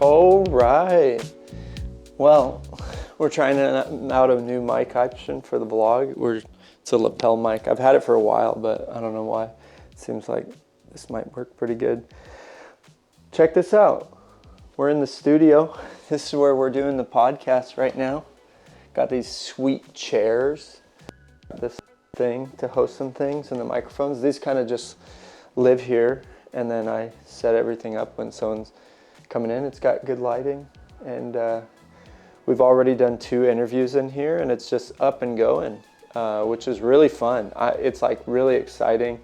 All right. Well, we're trying out a new mic option for the vlog. It's a lapel mic. I've had it for a while, but I don't know why. It seems like this might work pretty good. Check this out. We're in the studio. This is where we're doing the podcast right now. Got these sweet chairs. This thing to host some things, and the microphones. These kind of just live here, and then I set everything up when someone's coming in. It's got good lighting, and we've already done 2 interviews in here, and it's just up and going, which is really fun. It's like really exciting,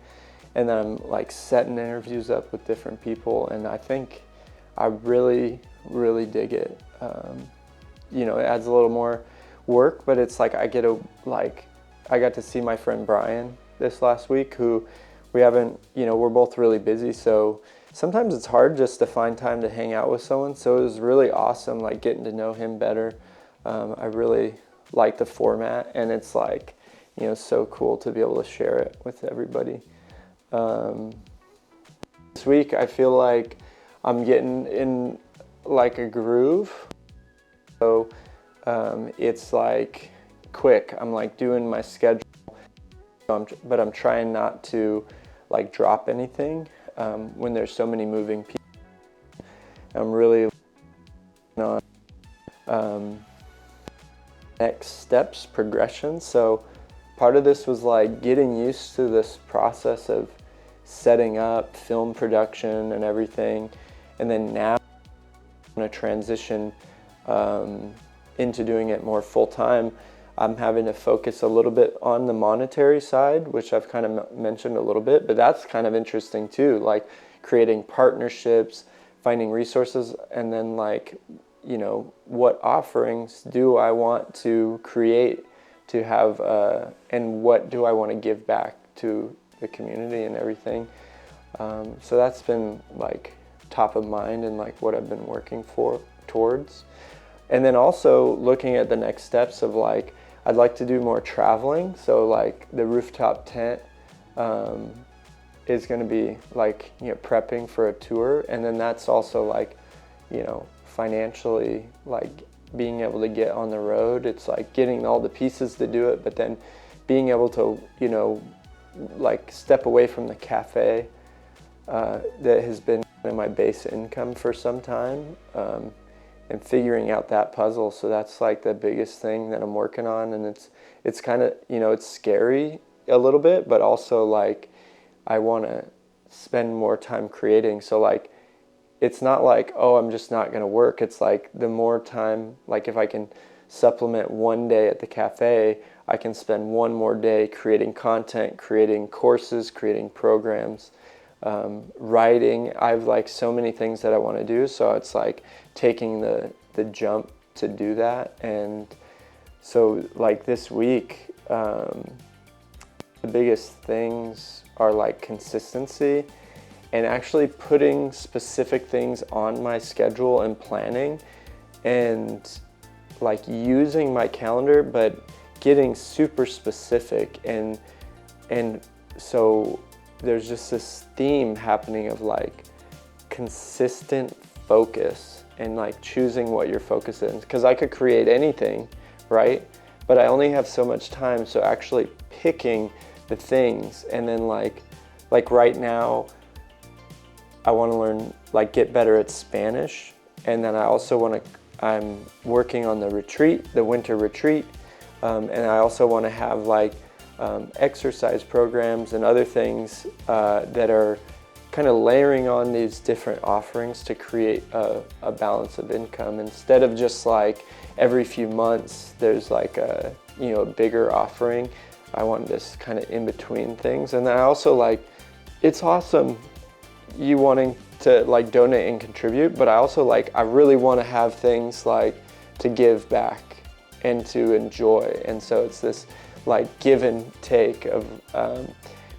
and then I'm like setting interviews up with different people, and I think I really dig it. It adds a little more work, but it's like I got to see my friend Brian this last week, who we haven't, we're both really busy, so sometimes it's hard just to find time to hang out with someone. So it was really awesome, like getting to know him better. I really like the format, and it's like, so cool to be able to share it with everybody. This week I feel like I'm getting in like a groove. So it's like quick. I'm like doing my schedule, but I'm trying not to like drop anything when there's so many moving pieces. I'm really on next steps, progression. So part of this was like getting used to this process of setting up film production and everything, and then now I'm going to transition into doing it more full time. I'm having to focus a little bit on the monetary side, which I've kind of mentioned a little bit, but that's kind of interesting too, like creating partnerships, finding resources, and then like, what offerings do I want to create to have, and what do I want to give back to the community and everything. So that's been like top of mind and like what I've been working towards. And then also looking at the next steps of like, I'd like to do more traveling. So like the Rooftop tent is going to be like, prepping for a tour. And then that's also like, financially, like being able to get on the road. It's like getting all the pieces to do it, but then being able to, like step away from the cafe that has been my base income for some time. And figuring out that puzzle. So that's like the biggest thing that I'm working on, and it's kind of, it's scary a little bit, but also like I want to spend more time creating. So like it's not like, oh, I'm just not going to work. It's like the more time, like if I can supplement one day at the cafe, I can spend one more day creating content, creating courses, creating programs, writing. I've like so many things that I want to do, so it's like taking the jump to do that. And so like this week, the biggest things are like consistency and actually putting specific things on my schedule and planning, and like using my calendar, but getting super specific. And so there's just this theme happening of like consistent focus and like choosing what your focus is, because I could create anything, right? But I only have so much time. So actually picking the things, and then like right now I want to learn, like get better at Spanish, and then I also I'm working on the winter retreat, and I also want to have like exercise programs and other things that are kind of layering on these different offerings to create a balance of income, instead of just like every few months there's like a bigger offering. I want this kind of in between things. And then I also like, it's awesome you wanting to like donate and contribute, but I also like, I really want to have things like to give back and to enjoy. And so it's this like give and take of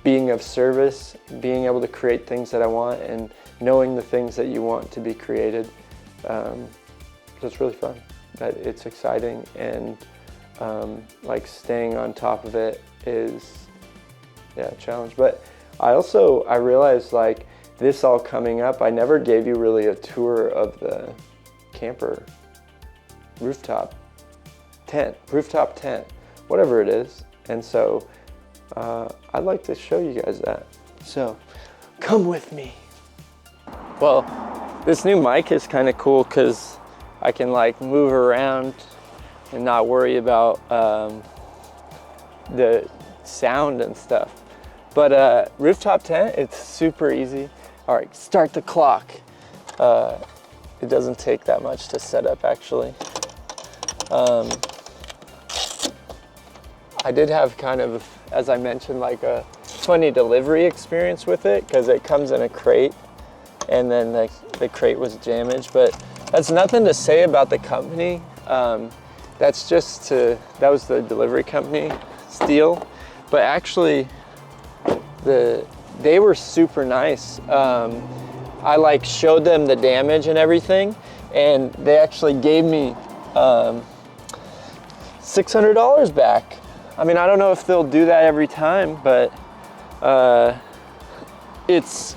being of service, being able to create things that I want, and knowing the things that you want to be created. So it's really fun. It's exciting, and like staying on top of it is a challenge. But I realized like this all coming up, I never gave you really a tour of camper, rooftop tent, whatever it is. And so I'd like to show you guys that. So come with me. Well, this new mic is kind of cool because I can like move around and not worry about the sound and stuff. But rooftop tent, it's super easy. All right, start the clock. It doesn't take that much to set up, actually. I did have kind of, as I mentioned, like a funny delivery experience with it because it comes in a crate, and then the crate was damaged. But that's nothing to say about the company. That's just that was the delivery company's deal. But actually, they were super nice. I like showed them the damage and everything, and they actually gave me $600 back. I mean, I don't know if they'll do that every time, but it's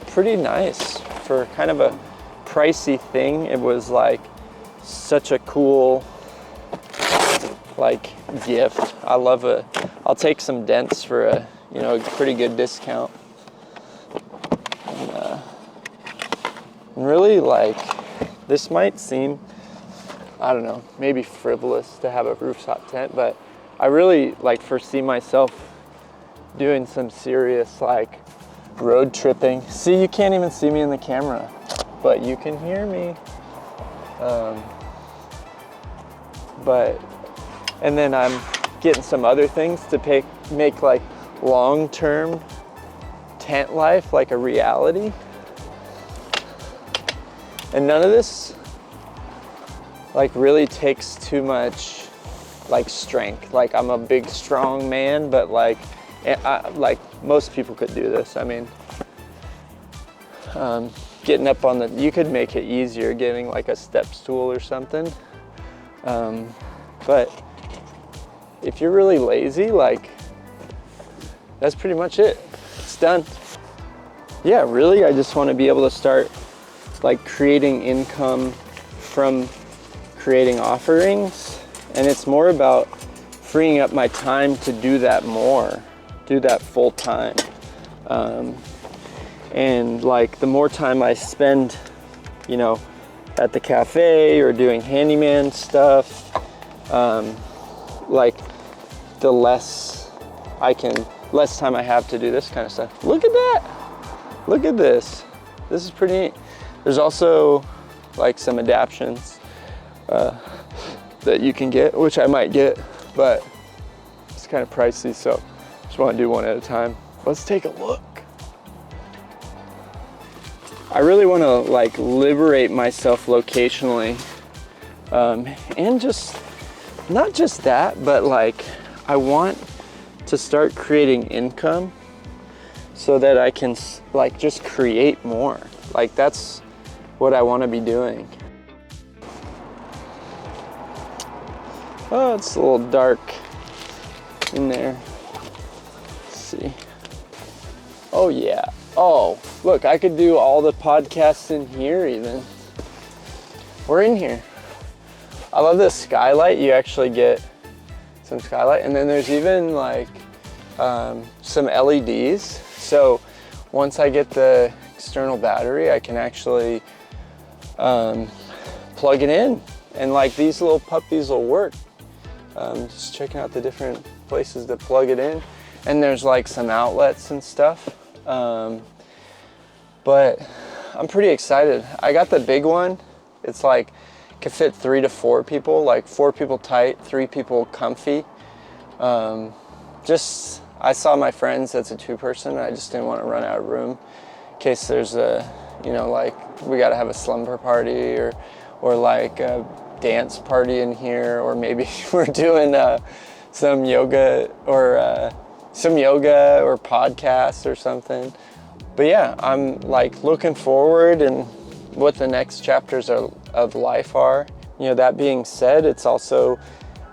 pretty nice for kind of a pricey thing. It was like such a cool like gift. I'll take some dents for a pretty good discount. And really, like, this might seem, I don't know, maybe frivolous to have a rooftop tent, but I really like foresee myself doing some serious like road tripping. See, you can't even see me in the camera, but you can hear me. And then I'm getting some other things to make like long-term tent life like a reality. And none of this like really takes too much like strength. Like, I'm a big strong man, but like most people could do this. I mean, getting up on you could make it easier getting like a step stool or something. But if you're really lazy, like, that's pretty much it. It's done. Yeah, really, I just want to be able to start like creating income from creating offerings, and it's more about freeing up my time to do that full time. And like the more time I spend, at the cafe or doing handyman stuff, like the less time I have to do this kind of stuff. Look at that. Look at this. This is pretty neat. There's also like some adaptions that you can get, which I might get, but it's kind of pricey, so just want to do one at a time. Let's take a look. I really want to like liberate myself locationally, and just not just that, but like I want to start creating income so that I can like just create more. Like, that's what I want to be doing. Oh, it's a little dark in there. Let's see. Oh yeah. Oh, look, I could do all the podcasts in here even. We're in here. I love this skylight. You actually get some skylight, and then there's even like some LEDs. So once I get the external battery, I can actually plug it in, and like these little puppies will work. Just checking out the different places to plug it in, and there's like some outlets and stuff. But I'm pretty excited. I got the big one. It's like could fit 3 to 4 people, like 4 people tight, 3 people comfy. I saw my friends, that's a 2-person. I just didn't want to run out of room in case there's like we got to have a slumber party or like a dance party in here, or maybe we're doing some yoga or podcasts or something. But yeah, I'm like looking forward and what the next chapters of life are. That being said, it's also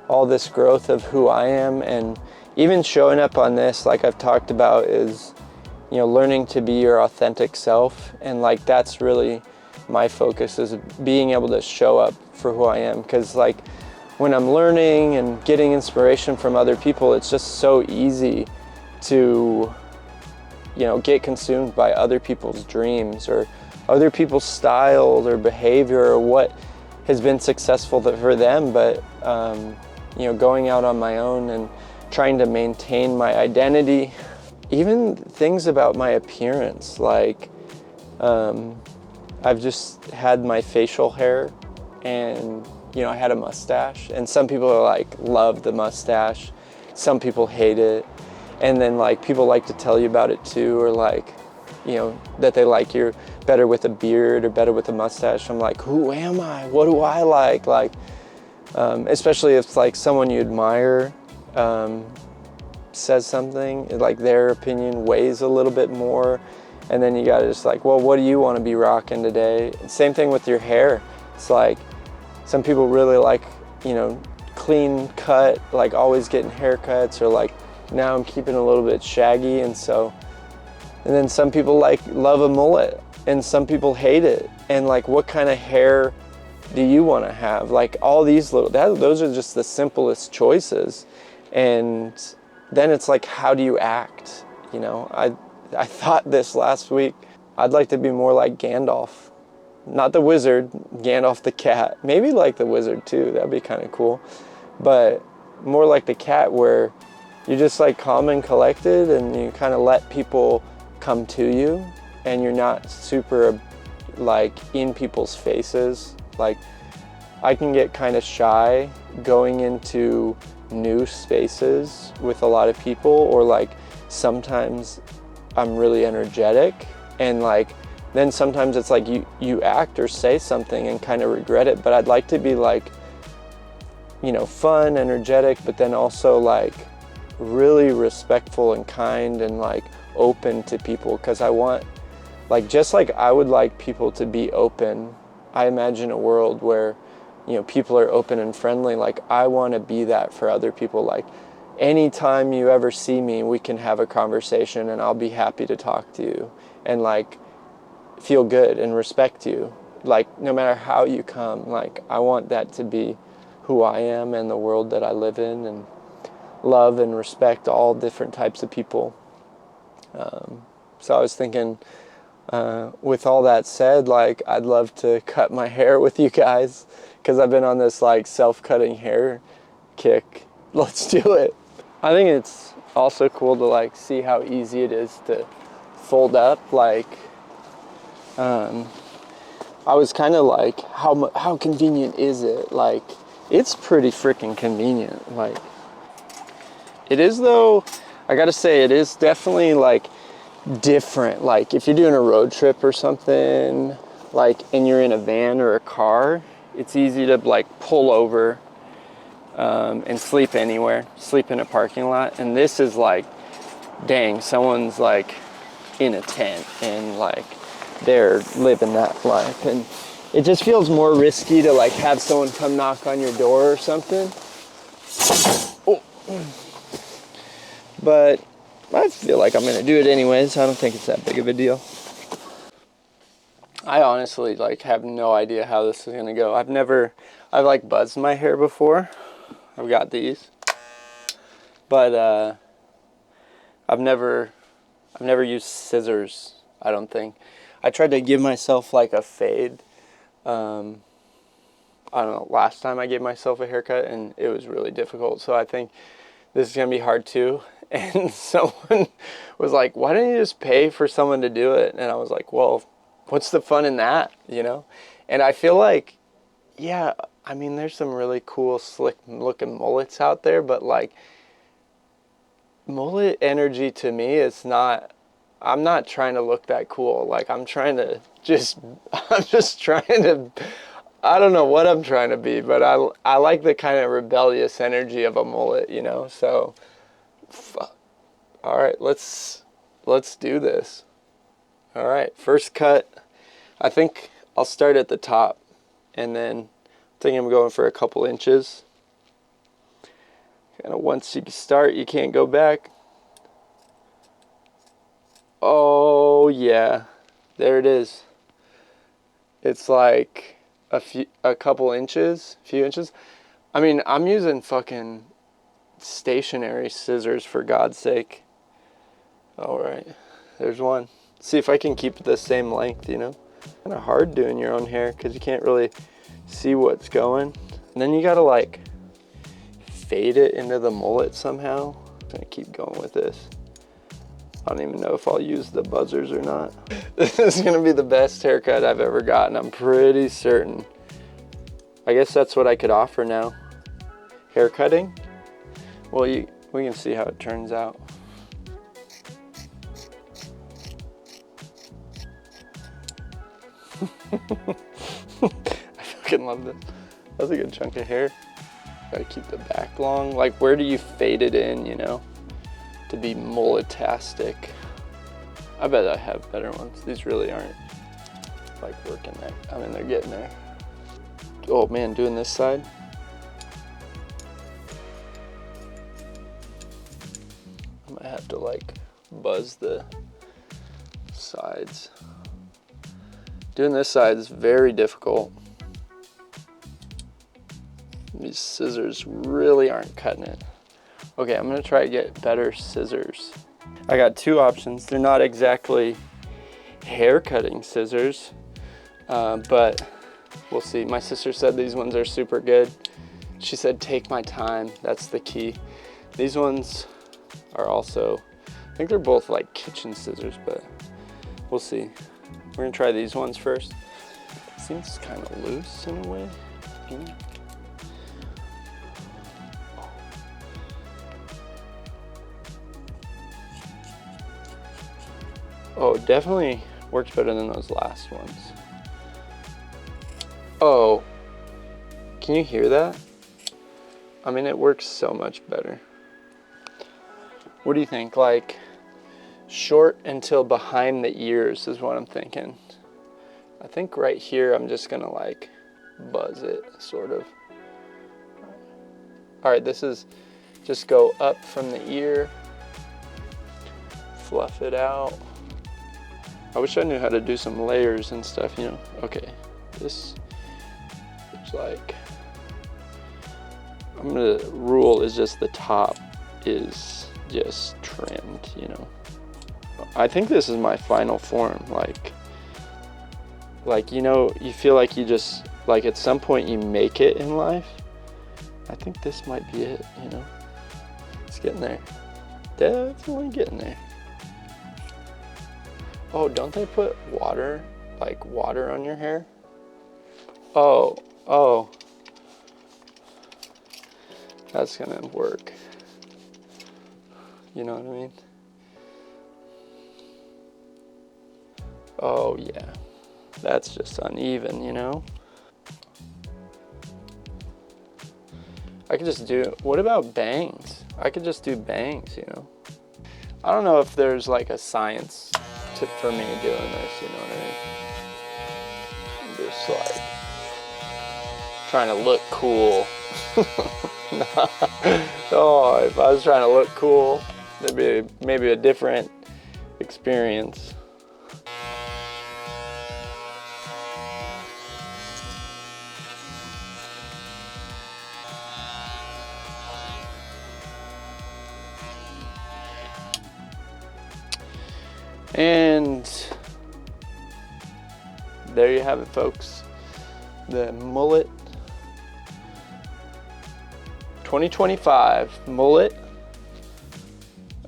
all this growth of who I am, and even showing up on this, like I've talked about, is learning to be your authentic self. And like that's really my focus is being able to show up for who I am. Because like when I'm learning and getting inspiration from other people, it's just so easy to, you know, get consumed by other people's dreams or other people's styles or behavior or what has been successful for them. But you know, going out on my own and trying to maintain my identity, even things about my appearance, like I've just had my facial hair, and you know, I had a mustache, and some people are like love the mustache, some people hate it, and then like people like to tell you about it too, or like, you know, that they like you're better with a beard or better with a mustache. I'm like, who am I? What do I like? Like, especially if like someone you admire says something, like their opinion weighs a little bit more, and then you gotta just like, well, what do you want to be rocking today? Same thing with your hair. It's like some people really like, you know, clean cut, like always getting haircuts, or like now I'm keeping a little bit shaggy, and then some people like love a mullet, and some people hate it. And like, what kind of hair do you want to have? Like all these little, those are just the simplest choices. And then it's like, how do you act? You know, I thought this last week, I'd like to be more like Gandalf. Not the wizard, Gandalf the cat. Maybe like the wizard too, that'd be kind of cool. But more like the cat, where you're just like calm and collected, and you kind of let people come to you, and you're not super like in people's faces. Like I can get kind of shy going into new spaces with a lot of people, or like sometimes I'm really energetic, and like then sometimes it's like you act or say something and kind of regret it. But I'd like to be like, you know, fun, energetic, but then also like really respectful and kind and like open to people. Because I want, like, just like I would like people to be open, I imagine a world where, you know, people are open and friendly. Like I want to be that for other people. Like anytime you ever see me, we can have a conversation, and I'll be happy to talk to you and like feel good and respect you. Like no matter how you come, like I want that to be who I am and the world that I live in, and love and respect all different types of people. So I was thinking, with all that said, like I'd love to cut my hair with you guys, because I've been on this like self-cutting hair kick. Let's do it. I think it's also cool to like see how easy it is to fold up. Like I was kind of like, how convenient is it? Like it's pretty freaking convenient. Like it is, though. I gotta say, it is definitely like different. Like if you're doing a road trip or something, like, and you're in a van or a car, it's easy to like pull over and sleep anywhere, sleep in a parking lot. And this is like, dang, someone's like in a tent and like they're living that life, and it just feels more risky to like have someone come knock on your door or something. Oh. But I feel like I'm gonna do it anyways. I don't think it's that big of a deal. I honestly like have no idea how this is gonna go. I've like buzzed my hair before. I've got these, but I've never used scissors, I don't think. I tried to give myself like a fade. I don't know, last time I gave myself a haircut, and it was really difficult. So I think this is gonna be hard too. And someone was like, why don't you just pay for someone to do it? And I was like, well, what's the fun in that, you know? And I feel like, yeah, I mean, there's some really cool, slick looking mullets out there, but like mullet energy to me is not, I'm not trying to look that cool. Like I'm just trying to, I don't know what I'm trying to be, but I like the kind of rebellious energy of a mullet, you know? So, all right, let's do this. All right, first cut. I think I'll start at the top, and then I think I'm going for a couple inches. Kind of once you start, you can't go back. Oh yeah, there it is. it's like a few inches. I mean, I'm using fucking stationary scissors, for God's sake. All right, there's one. See if I can keep it the same length, you know? Kind of hard doing your own hair because you can't really see what's going. And then you gotta like fade it into the mullet somehow. I'm gonna keep going with this. I don't even know if I'll use the buzzers or not. This is gonna be the best haircut I've ever gotten, I'm pretty certain. I guess that's what I could offer now. Haircutting? Well, we can see how it turns out. I fucking love this. That's a good chunk of hair. Gotta keep the back long. Like, where do you fade it in, you know, to be mulletastic? I bet I have better ones. These really aren't like working there. I mean, they're getting there. Oh man, doing this side. I might have to like buzz the sides. Doing this side is very difficult. These scissors really aren't cutting it. Okay, I'm gonna try to get better scissors. I got two options. They're not exactly hair cutting scissors, but we'll see. My sister said these ones are super good. She said, take my time, that's the key. These ones are also, I think they're both like kitchen scissors, but we'll see. We're gonna try these ones first. Seems kind of loose in a way. Oh, definitely works better than those last ones. Oh, can you hear that? I mean, it works so much better. What do you think? Like, short until behind the ears is what I'm thinking. I think right here, I'm just gonna like buzz it, sort of. All right, this is just go up from the ear, fluff it out. I wish I knew how to do some layers and stuff, you know. Okay, this is like, rule is just the top is just trimmed, you know. I think this is my final form, like, you know, you feel like you just, like at some point you make it in life. I think this might be it, you know. It's getting there. Definitely getting there. Oh, don't they put water, like water on your hair? Oh. That's gonna work. You know what I mean? Oh yeah. That's just uneven, you know? I could just do, what about bangs? I could just do bangs, you know? I don't know if there's like a science tip for me doing this, you know what I mean? I'm just like trying to look cool. Oh, if I was trying to look cool, it'd be maybe a different experience. And there you have it, folks. The mullet 2025 mullet.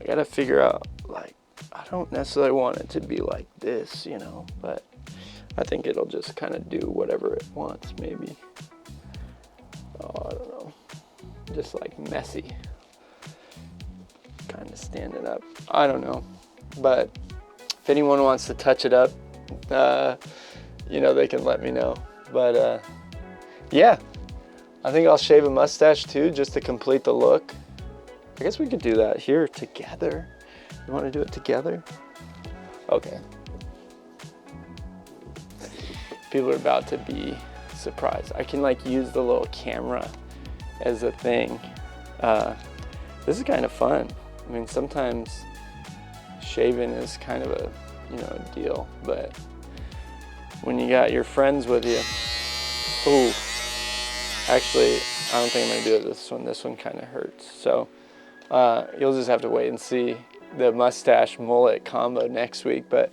I gotta figure out, like, I don't necessarily want it to be like this, you know, but I think it'll just kind of do whatever it wants, maybe. Oh, I don't know. Just like messy. Kind of standing up. I don't know. But if anyone wants to touch it up, you know, they can let me know. But yeah, I think I'll shave a mustache too, just to complete the look. I guess we could do that here together. You want to do it together? Okay. People are about to be surprised. I can like use the little camera as a thing. This is kind of fun. I mean, sometimes shaving is kind of a, you know, a deal, but when you got your friends with you. Ooh, actually, I don't think I'm gonna do it this one. This one kind of hurts. So you'll just have to wait and see the mustache mullet combo next week. But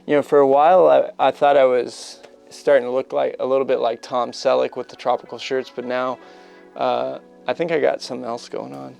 you know, for a while I thought I was starting to look like a little bit like Tom Selleck with the tropical shirts, but now I think I got something else going on.